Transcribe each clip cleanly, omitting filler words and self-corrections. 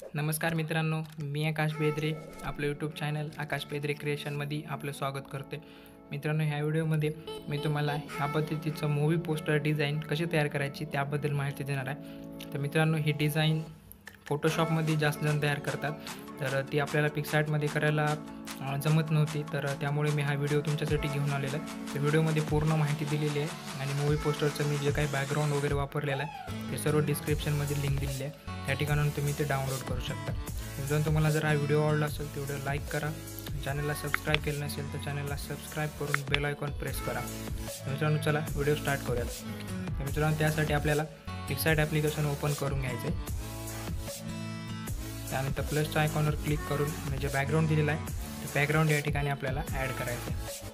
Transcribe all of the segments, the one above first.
नमस्कार मित्रांनो, मी आकाश बेद्रे. आपलं यूट्यूब चॅनल आकाश बेद्रे क्रिएशनमध्ये आपलं स्वागत करते. मित्रांनो, ह्या व्हिडिओमध्ये मी तुम्हाला ह्या पद्धतीचं मूव्ही पोस्टर डिझाईन कशी तयार करायची त्याबद्दल माहिती देणार आहे. तर मित्रांनो, ही डिझाईन फोटोशॉपमध्ये जास्त जण तयार करतात, तर ती आपल्याला पिक्सआर्टमध्ये करायला जमत नव्हती. तर त्यामुळे मी हा व्हिडिओ तुमच्यासाठी घेऊन आलेला आहे. तर व्हिडिओमध्ये पूर्ण माहिती दिलेली आहे आणि मूव्ही पोस्टरचं मी जे काही बॅकग्राऊंड वगैरे वापरलेलं आहे ते सर्व डिस्क्रिप्शनमध्ये लिंक दिलेली आहे. त्या ठिकाणाहून तुम्ही ते डाउनलोड करू शकता. जर तुम्हाला जर हा व्हिडिओ आवडला असेल तर व्हिडिओ लाईक करा. चॅनलला सबस्क्राईब केलं नसेल तर चॅनलला सबस्क्राईब करून बेल आयकॉन प्रेस करा. मित्रांनो, चला व्हिडिओ स्टार्ट करूयात. मित्रांनो, त्यासाठी आपल्याला पिक्सआर्ट ॲप्लिकेशन ओपन करून घ्यायचं आहे. त्यानंतर प्लसच्या आयकॉनवर क्लिक करून म्हणजे बॅकग्राऊंड दिलेला आहे ते बॅकग्राऊंड या ठिकाणी आपल्याला ॲड करायचं आहे.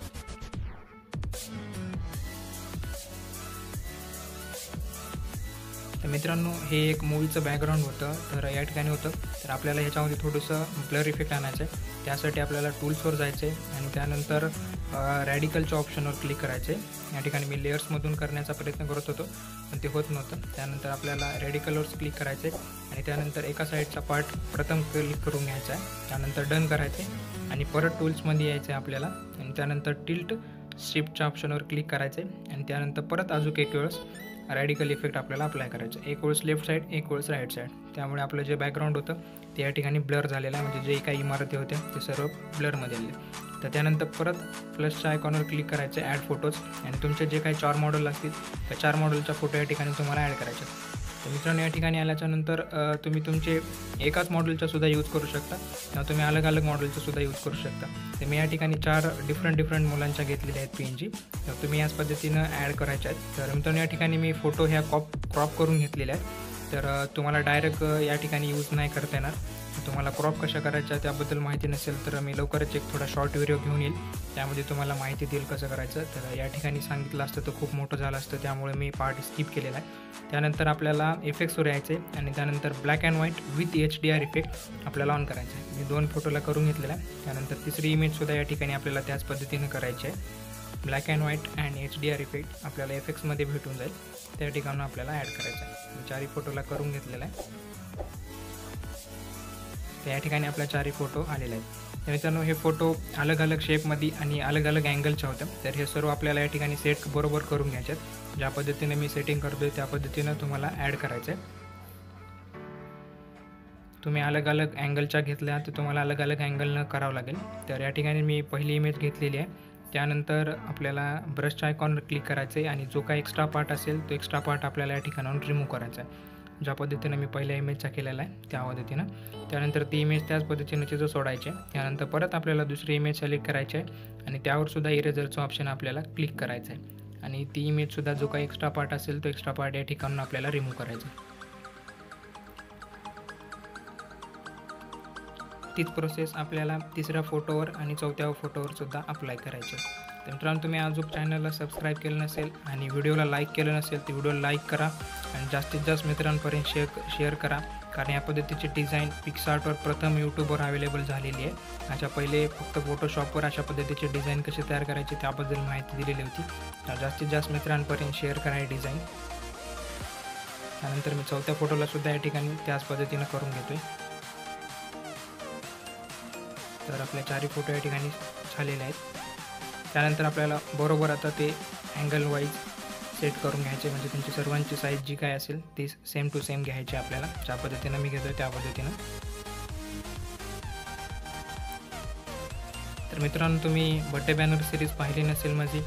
तर मित्रांनो, हे एक मूवीचं बॅकग्राऊंड होतं. तर या ठिकाणी होतं तर आपल्याला ह्याच्यामध्ये थोडंसं ब्लर इफेक्ट आणायचं आहे. त्यासाठी आपल्याला टूल्सवर जायचं आहे आणि त्यानंतर रॅडिकलच्या ऑप्शनवर क्लिक करायचे. या ठिकाणी मी लेयर्समधून करण्याचा प्रयत्न करत होतो पण ते होत नव्हतं. त्यानंतर आपल्याला रॅडिकलवर क्लिक करायचे आणि त्यानंतर एका साईडचा पार्ट प्रथम क्लिक करून घ्यायचा आहे. त्यानंतर डन करायचे आणि परत टूल्समध्ये यायचं आहे आपल्याला आणि त्यानंतर टिल्ट शिफ्टच्या ऑप्शनवर क्लिक करायचे आणि त्यानंतर परत अजून एक वेळेस रॅडिकल इफेक्ट आपल्याला अप्लाय करायचं. एक वेळेस लेफ्ट साईड, एक वेळेस राईट साईड. त्यामुळे आपलं जे बॅकग्राऊंड होतं ते या ठिकाणी ब्लर झालेलं आहे, म्हणजे जे काही इमारती होत्या ते सर्व ब्लरमध्ये आले. तर त्यानंतर परत प्लसच्या आयकॉनवर क्लिक करायचे, ॲड फोटोज, आणि तुमचे जे काही 4 मॉडेल असतील त्या 4 मॉडेलचा फोटो या ठिकाणी तुम्हाला ॲड करायचे. तर मित्रांनो, या ठिकाणी आल्याच्यानंतर तुम्ही तुमचे एकाच मॉडेलचा सुद्धा यूज करू शकता किंवा तुम्ही अलग अलग मॉडेलचा सुद्धा यूज करू शकता. तर मी या ठिकाणी 4 डिफरंट मुलांच्या घेतलेल्या आहेत PNG. तर तुम्ही याच पद्धतीनं ॲड करायच्या आहेत. तर मित्रांनो, या ठिकाणी मी फोटो ह्या क्रॉप करून घेतलेल्या आहेत. तर तुम्हाला डायरेक्ट या ठिकाणी यूज नाही करता येणार. तुम्हाला क्रॉप कशा करायच्या त्याबद्दल माहिती नसेल तर मी लवकरच एक थोडा शॉर्ट व्हिडिओ घेऊन येईल, त्यामध्ये तुम्हाला माहिती देईल कसं करायचं. तर या ठिकाणी सांगितलं असतं तर खूप मोठं झालं असतं, त्यामुळे मी पार्ट स्किप केलेला आहे. त्यानंतर आपल्याला इफेक्ट्सवर यायचे आणि त्यानंतर black and white with HDR effect आपल्याला ऑन करायचं आहे. मी 2 फोटोला करून घेतलेला आहे. त्यानंतर तिसरी इमेजसुद्धा या ठिकाणी आपल्याला त्याच पद्धतीनं करायची आहे. Black and white and HDR effect आपल्याला इफेक्ट्समध्ये भेटून जाईल, त्या ठिकाणून आपल्याला ॲड करायचं आहे. मी 4 फोटोला करून घेतलेला आहे. तर या ठिकाणी आपल्या 4 फोटो आलेले आहेत. तर मित्रांनो, हे फोटो अलग अलग शेपमध्ये आणि अलग अलग अँगलच्या होत्या. तर हे सर्व आपल्याला या ठिकाणी सेट बरोबर करून घ्यायचे आहेत. ज्या पद्धतीने मी सेटिंग करतो आहे त्या पद्धतीनं तुम्हाला ॲड करायचं आहे. तुम्ही अलग अलग अँगलच्या घेतल्या तर तुम्हाला अलग अलग अँगलनं करावं लागेल. तर या ठिकाणी मी पहिली इमेज घेतलेली आहे. त्यानंतर आपल्याला ब्रशच्या आयकॉनवर क्लिक करायचं आहे आणि जो काही एक्स्ट्रा पार्ट असेल तो एक्स्ट्रा पार्ट आपल्याला या ठिकाणाहून रिमूव्ह करायचा आहे. ज्या पद्धतीनं मी पहिल्या इमेजचा केलेला आहे त्या पद्धतीनं. त्यानंतर ती इमेज त्याच पद्धतीनं तिथं सोडायची आहे. त्यानंतर परत आपल्याला दुसरी इमेज सिलेक्ट करायची आहे आणि त्यावरसुद्धा इरेझरचं ऑप्शन आपल्याला क्लिक करायचं आहे आणि ती इमेजसुद्धा जो काही एक्स्ट्रा पार्ट असेल तो एक्स्ट्रा पार्ट या ठिकाणून आपल्याला रिमूव्ह करायचा आहे. तीच प्रोसेस आपल्याला तिसऱ्या फोटोवर आणि 4थ्या फोटोवर सुद्धा अप्लाय करायची. तर मित्रांनो, तुम्ही अजून चॅनलला सबस्क्राईब केलं नसेल आणि व्हिडिओला लाईक केलं नसेल तर व्हिडिओला लाईक करा आणि जास्तीत जास्त मित्रांपर्यंत शेअर करा. कारण या पद्धतीची डिझाईन पिक्सआर्टवर प्रथम यूट्यूबवर अवेलेबल झालेली आहे. याच्या पहिले फक्त फोटोशॉपवर अशा पद्धतीची डिझाईन कशी तयार करायची त्याबद्दल माहिती दिलेली होती. तर जास्तीत जास्त मित्रांपर्यंत शेअर करा ही डिझाईन. त्यानंतर मी 4थ्या फोटोलासुद्धा या ठिकाणी त्याच पद्धतीनं करून घेतो आहे. तर आपले 4 फोटो या ठिकाणी झालेले आहेत. त्यानंतर आपल्याला बरोबर आता ते अँगल वाईज सेट करून घ्यायचे, म्हणजे तुमची सर्वांची साईज जी काय असेल ती सेम टू सेम घ्यायची आपल्याला. ज्या पद्धतीनं मी घेतो त्या पद्धतीनं. तर मित्रांनो, तुम्ही बड्डे बॅनर सिरीज पाहिली नसेल माझी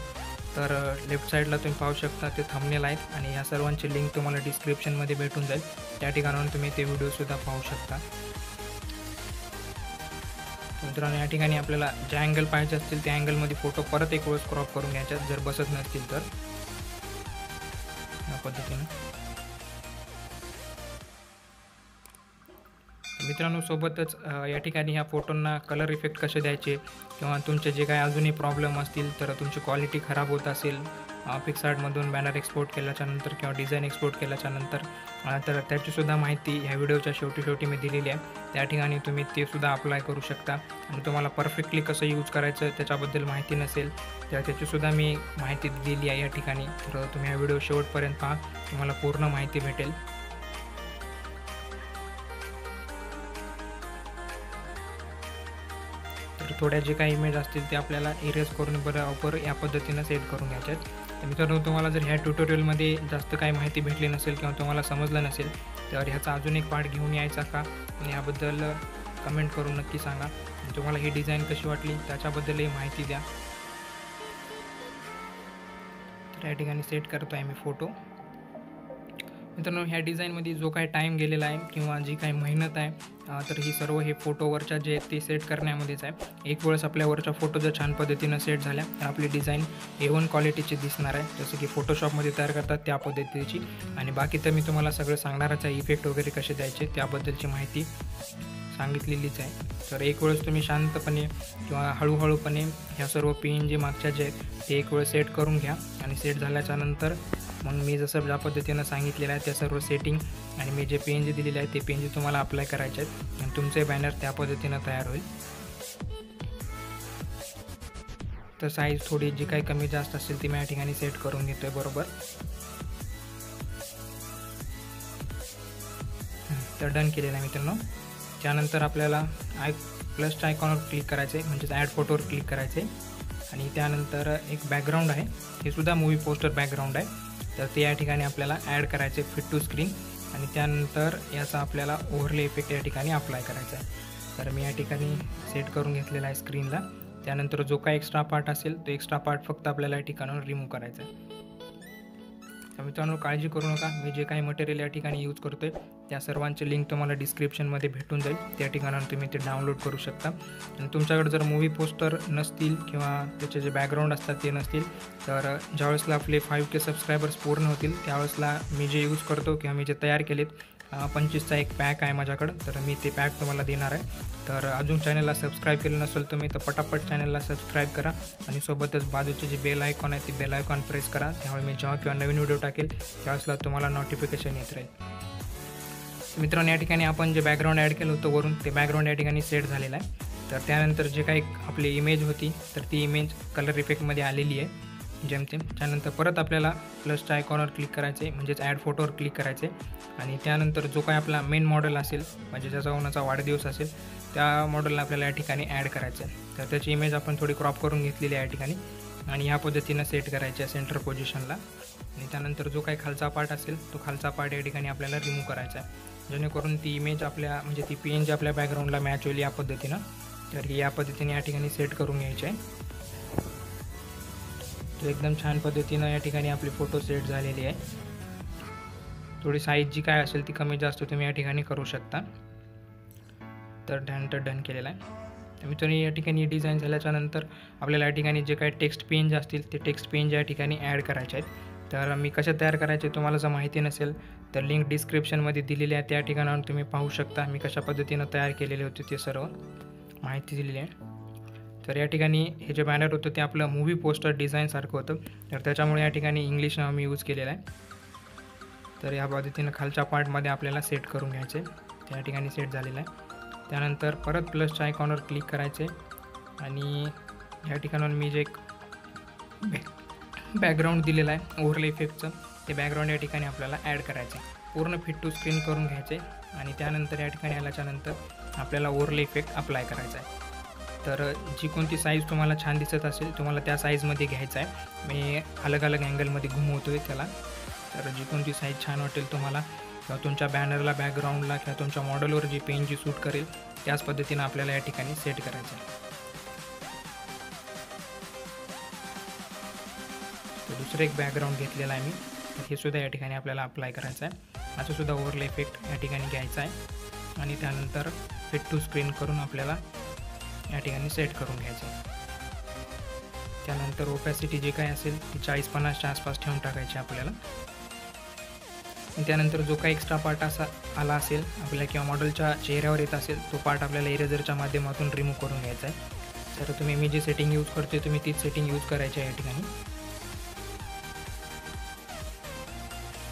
तर लेफ्ट साईडला तुम्ही पाहू शकता ते थंबनेल आहेत आणि ह्या सर्वांची लिंक तुम्हाला डिस्क्रिप्शनमध्ये भेटून जाईल. त्या ठिकाणाहून तुम्ही ते व्हिडिओसुद्धा पाहू शकता. मित्रांनो, या ठिकाणी आपल्याला ज्या अँगल पाहिजे असतील त्या अँगलमध्ये फोटो परत एक वेळेस क्रॉप करून घ्यायच्या जर बसत नसतील तर या पद्धतीनं. मित्रांनो, सोबतच या ठिकाणी ह्या फोटोंना कलर इफेक्ट कसे द्यायचे किंवा तुमचे जे काही अजूनही प्रॉब्लेम असतील तर तुमची क्वालिटी खराब होत असेल पिक्सआर्टमधून बॅनर एक्सपोर्ट केल्याच्यानंतर किंवा डिझाईन एक्सपोर्ट केल्याच्यानंतर तर त्याचीसुद्धा माहिती ह्या व्हिडिओच्या शेवटी मी दिलेली आहे. त्या ठिकाणी तुम्ही ते सुद्धा अप्लाय करू शकता आणि तुम्हाला परफेक्टली कसं यूज करायचं त्याच्याबद्दल माहिती नसेल तर त्याचीसुद्धा मी माहिती दिलेली आहे या ठिकाणी. तर तुम्ही हा व्हिडिओ शेवटपर्यंत पहा, तुम्हाला पूर्ण माहिती भेटेल. तर थोड्या जे काही इमेज असतील ते आपल्याला इरेज करून बरोबर या पद्धतीनं सेट करून घ्यायचे आहेत. तर मित्रांनो, तुम्हाला जर ह्या ट्युटोरियलमध्ये जास्त काही माहिती भेटली नसेल किंवा तुम्हाला समजलं नसेल तर ह्याचा अजून एक पार्ट घेऊन यायचा का, आणि याबद्दल कमेंट करून नक्की सांगा. तुम्हाला ही डिझाईन कशी वाटली त्याच्याबद्दलही माहिती द्या. तर या ठिकाणी सेट करतो आहे मी फोटो. मित्रांनो, ह्या डिझाईनमध्ये जो काही टाईम गेलेला आहे किंवा जी काही मेहनत आहे, तर ही सर्व हे फोटोवरच्या जे आहेत ते सेट करण्यामध्येच आहे. एक वेळेस आपल्यावरच्या फोटो जर छान पद्धतीनं सेट झाल्या तर आपली डिझाईन A1 क्वालिटीची दिसणार आहे, जसं की फोटोशॉपमध्ये तयार करतात त्या पद्धतीची. आणि बाकी तर मी तुम्हाला सगळं सांगणारच आहे, इफेक्ट वगैरे कसे द्यायचे त्याबद्दलची माहिती सांगितलेलीच आहे. तर एक वेळेस तुम्ही शांतपणे किंवा हळूहळूपणे ह्या सर्व PNG मागच्या जे आहेत ते एक वेळ सेट करून घ्या. आणि सेट झाल्याच्या नंतर मग मी जसं ज्या पद्धतीनं सांगितलेलं आहे त्या सर्व सेटिंग आणि मी जे PNG दिलेले आहे ते PNG तुम्हाला अप्लाय करायचे आहेत आणि तुमचे बॅनर त्या पद्धतीनं तयार होईल. तर साईज थोडी जी काही कमी जास्त असेल ती मी या ठिकाणी सेट करून घेतो आहे बरोबर. तर डन केलेलं आहे मित्रांनो. त्यानंतर आपल्याला प्लसच्या आयकॉनवर क्लिक करायचं आहे, म्हणजेच ॲड फोटोवर क्लिक करायचं आहे. आणि त्यानंतर एक बॅकग्राऊंड आहे, हे सुद्धा मूवी पोस्टर बॅकग्राऊंड आहे. तर ते या ठिकाणी आपल्याला ॲड करायचे फिट टू स्क्रीन. आणि त्यानंतर याचा आपल्याला ओव्हरले इफेक्ट या ठिकाणी अप्लाय करायचा आहे. तर मी या ठिकाणी सेट करून घेतलेला आहे स्क्रीनला. त्यानंतर जो काही एक्स्ट्रा पार्ट असेल तो एक्स्ट्रा पार्ट फक्त आपल्याला या ठिकाणावर रिमूव्ह करायचा आहे. तर मित्रांनो, काळजी करू नका, मी जे काही मटेरियल या ठिकाणी यूज करतो आहे त्या सर्वांची लिंक तुम्हाला डिस्क्रिप्शनमध्ये भेटून जाईल. त्या ठिकाणावर तुम्ही ते डाउनलोड करू शकता. आणि तुमच्याकडे जर मूवी पोस्टर नसतील किंवा त्याचे जे बॅकग्राऊंड असतात ते नसतील तर ज्यावेळेसला आपले 5K सबस्क्रायबर्स पूर्ण होतील त्यावेळेसला मी जे यूज करतो किंवा मी जे तयार केलेत 25चा एक पॅक आहे माझ्याकडं, तर मी ते पॅक तुम्हाला देणार आहे. तर अजून चॅनलला सबस्क्राईब केलं नसेल तुम्ही तर पटापट चॅनलला सबस्क्राईब करा आणि सोबतच बाजूचे जे बेल आयकॉन आहे ती बेल आयकॉन प्रेस करा. त्यामुळे मी जेव्हा किंवा नवीन व्हिडिओ टाकेल त्यावेळेसला तुम्हाला नोटिफिकेशन येत राहील. मित्रांनो, या ठिकाणी आपण जे बॅकग्राऊंड ॲड केलं होतं वरून ते बॅकग्राऊंड या ठिकाणी सेट झालेलं आहे. तर त्यानंतर जे काही आपली इमेज होती तर ती इमेज कलर इफेक्टमध्ये आलेली आहे जेमतेम. त्यानंतर परत आपल्याला प्लसच्या आयकॉनवर क्लिक करायचे, म्हणजेच ॲड फोटोवर क्लिक करायचे. आणि त्यानंतर जो काही आपला मेन मॉडेल असेल, म्हणजे ज्याचा कोणाचा वाढदिवस असेल त्या मॉडेलला आपल्याला या ठिकाणी ॲड करायचं आहे. तर त्याची इमेज आपण थोडी क्रॉप करून घेतलेली आहे या ठिकाणी आणि ह्या पद्धतीनं सेट करायची आहे सेंटर पोझिशनला. आणि त्यानंतर जो काही खालचा पार्ट असेल तो खालचा पार्ट या ठिकाणी आपल्याला रिमूव्ह करायचा आहे, जेणेकरून ती इमेज आपल्या म्हणजे ती PNG आपल्या बॅकग्राऊंडला मॅच होईल या पद्धतीनं. तर ही या पद्धतीने या ठिकाणी सेट करून घ्यायची आहे. तर एकदम छान पद्धतीनं या ठिकाणी आपली फोटो सेट झालेली आहे. थोडी साईज जी काय असेल ती कमी जास्त तुम्ही या ठिकाणी करू शकता. तर त्यानंतर डन केलेला आहे. तर मित्रांनो, या ठिकाणी डिझाईन झाल्याच्या नंतर आपल्याला या ठिकाणी जे काही टेक्स्ट PNG असतील ते टेक्स्ट PNG या ठिकाणी ॲड करायचे आहेत. तर मी कशा तयार करायचे तुम्हाला जर माहिती नसेल तर लिंक डिस्क्रिप्शनमध्ये दिलेली आहे, त्या ठिकाणावर तुम्ही पाहू शकता मी कशा पद्धतीनं तयार केलेले होते ते सर्व माहिती दिलेली आहे. तर या ठिकाणी हे जे बॅनर होतं ते आपलं मूवी पोस्टर डिझाईनसारखं होतं, तर त्याच्यामुळे या ठिकाणी इंग्लिश नाव मी यूज केलेलं आहे. तर या पद्धतीनं खालच्या पार्टमध्ये आपल्याला सेट करून घ्यायचे, त्या ठिकाणी सेट झालेलं आहे. त्यानंतर परत प्लसच्या आयकॉनवर क्लिक करायचे आणि या ठिकाणावर मी जे एक बॅकग्राऊंड दिलेलं आहे ओव्हरले इफेक्टचं ते बॅकग्राऊंड या ठिकाणी आपल्याला ॲड करायचं आहे. पूर्ण फिट टू स्क्रीन करून घ्यायचे आणि त्यानंतर या ठिकाणी आल्याच्यानंतर आपल्याला ओव्हरले इफेक्ट अप्लाय करायचा आहे. तर जी कोणती साईज तुम्हाला छान दिसत असेल तुम्हाला त्या साईजमध्ये घ्यायचं आहे. मी अलग अलग अँगलमध्ये घुमवतो आहे त्याला. तर जी कोणती साईज छान वाटेल तुम्हाला किंवा तुमच्या बॅनरला बॅकग्राऊंडला किंवा तुमच्या मॉडेलवर जी PNG सूट करेल त्याच पद्धतीनं आपल्याला या ठिकाणी सेट करायचं आहे. तर दुसरं एक बॅकग्राऊंड घेतलेला आहे मी, तर हे सुद्धा या ठिकाणी आपल्याला अप्लाय करायचं आहे. असं सुद्धा ओव्हरले इफेक्ट या ठिकाणी घ्यायचा आहे आणि त्यानंतर फिट टू स्क्रीन करून आपल्याला या ठिकाणी सेट करून घ्यायचं आहे. त्यानंतर ओपॅसिटी जी काय असेल ती 40-50च्या आसपास ठेवून टाकायची आपल्याला. त्यानंतर जो काही एक्स्ट्रा पार्ट असा आला असेल आपल्या किंवा मॉडेलच्या चेहऱ्यावर येत असेल तो पार्ट आपल्याला इरेझरच्या माध्यमातून रिमूव्ह करून घ्यायचा आहे. तर तुम्ही मी जी सेटिंग यूज करते तुम्ही तीच सेटिंग यूज करायची आहे या ठिकाणी.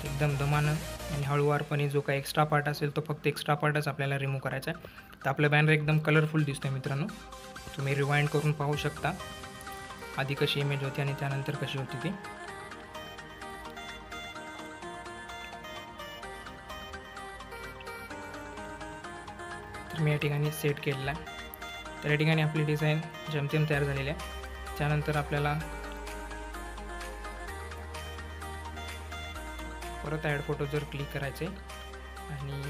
एकदम दमानं आणि हळूवारपणे जो काही एक्स्ट्रा पार्ट असेल तो फक्त एक्स्ट्रा पार्टच आपल्याला रिमूव्ह करायचा आहे. तर आपलं बॅनर एकदम कलरफुल दिसतोय मित्रांनो, तुम्ही रिवाइंड करून पाहू शकता आधी कशी इमेज होती आणि त्यानंतर कशी होती ती. तर मी या ठिकाणी सेट केलेला आहे. तर या ठिकाणी आपली डिझाईन जेमतेम तयार झालेली आहे. त्यानंतर आपल्याला परत ॲड फोटो जर क्लिक करायचे आणि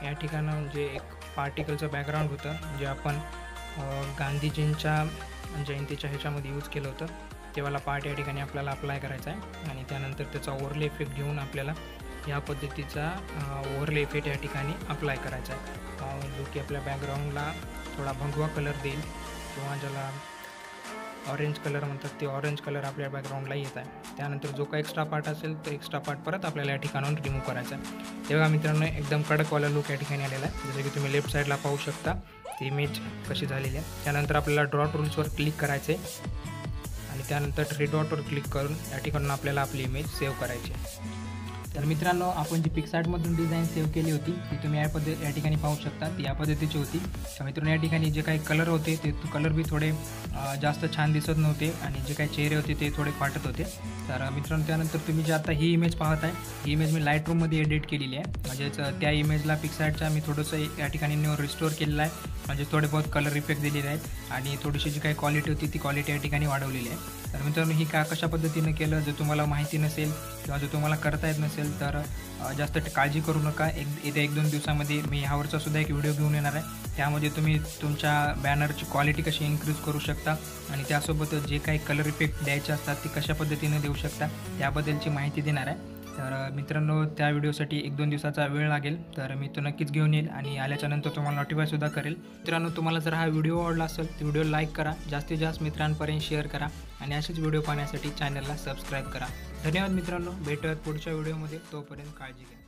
या ठिकाणी म्हणजे एक पार्टिकलचं बॅकग्राऊंड होतं जे आपण गांधीजींच्या जयंतीच्या ह्याच्यामध्ये यूज केलं होतं. तेव्हाला पार्ट या ठिकाणी आपल्याला अप्लाय करायचा आहे आणि त्यानंतर त्याचा ओव्हरले इफेक्ट घेऊन आपल्याला या पद्धतीचा ओव्हरले इफेक्ट या ठिकाणी अप्लाय करायचा आहे, जो की आपल्या बॅकग्राऊंडला थोडा भगवा कलर देईल किंवा ज्याला ऑरेंज कलर म्हणतात ते ऑरेंज कलर आपल्या बॅकग्राऊंडला येत आहे. त्यानंतर जो काही एक्स्ट्रा पार्ट असेल तो एक्स्ट्रा पार्ट परत आपल्याला या ठिकाणाहून रिमूव्ह करायचा आहे. तेव्हा मित्रांनो एकदम कडकवाला लुक या ठिकाणी आलेला आहे. जसं की तुम्ही लेफ्ट साईडला पाहू शकता ती इमेज कशी झालेली आहे. त्यानंतर आपल्याला ड्रॉ टूल्सवर क्लिक करायचे आणि त्यानंतर थ्री डॉटवर क्लिक करून या ठिकाणून आपल्याला आपली इमेज सेव्ह करायची आहे. तर मित्रांनो आपण जी पिक्सआर्टमधून डिझाईन सेव्ह केली होती ती तुम्ही या ठिकाणी पाहू शकता. ती या पद्धतीची होती. तर मित्रांनो या ठिकाणी जे काही कलर होते ते कलर बी थोडे जास्त छान दिसत नव्हते आणि जे काही चेहरे होते ते थोडे फाटत होते. तर मित्रांनो त्यानंतर तुम्ही जे आता ही इमेज पाहत आहे ही इमेज मी लाईटरूममध्ये एडिट केलेली आहे. म्हणजेच त्या इमेजला पिक्सआर्टच्या मी थोडंसं या ठिकाणी रिस्टोअर केलेलं आहे. म्हणजे थोडे बहुत कलर इफेक्ट दिलेले आहेत आणि थोडीशी जी काही क्वालिटी होती ती क्वालिटी या ठिकाणी वाढवलेली आहे. तर मित्रांनो ही कशा पद्धतीनं केलं जर तुम्हाला माहिती नसेल किंवा जर तुम्हाला करता येत नसेल तर जास्त काळजी करू नका. येत्या 1-2 दिवसामध्ये मी ह्यावरचा सुद्धा एक व्हिडिओ घेऊन येणार आहे. त्यामध्ये तुम्ही तुमच्या बॅनरची क्वालिटी कशी इन्क्रीज करू शकता आणि त्यासोबत जे काही कलर इफेक्ट द्यायचे असतात ते कशा पद्धतीने देऊ शकता याबद्दलची माहिती देणार आहे. तर मित्रांनो त्या व्हिडिओसाठी 1-2 दिवसाचा वेळ लागेल. तर मी तो नक्कीच घेऊन येईल आणि आल्याच्यानंतर तुम्हाला नोटिफायसुद्धा करेल. मित्रांनो तुम्हाला जर हा व्हिडिओ आवडला असेल तर व्हिडिओ लाईक करा, जास्तीत जास्त मित्रांपर्यंत शेअर करा आणि असेच व्हिडिओ पाहण्यासाठी चॅनलला सबस्क्राईब करा. धन्यवाद मित्रांनो. भेटूयात पुढच्या व्हिडिओमध्ये. तोपर्यंत काळजी घ्या.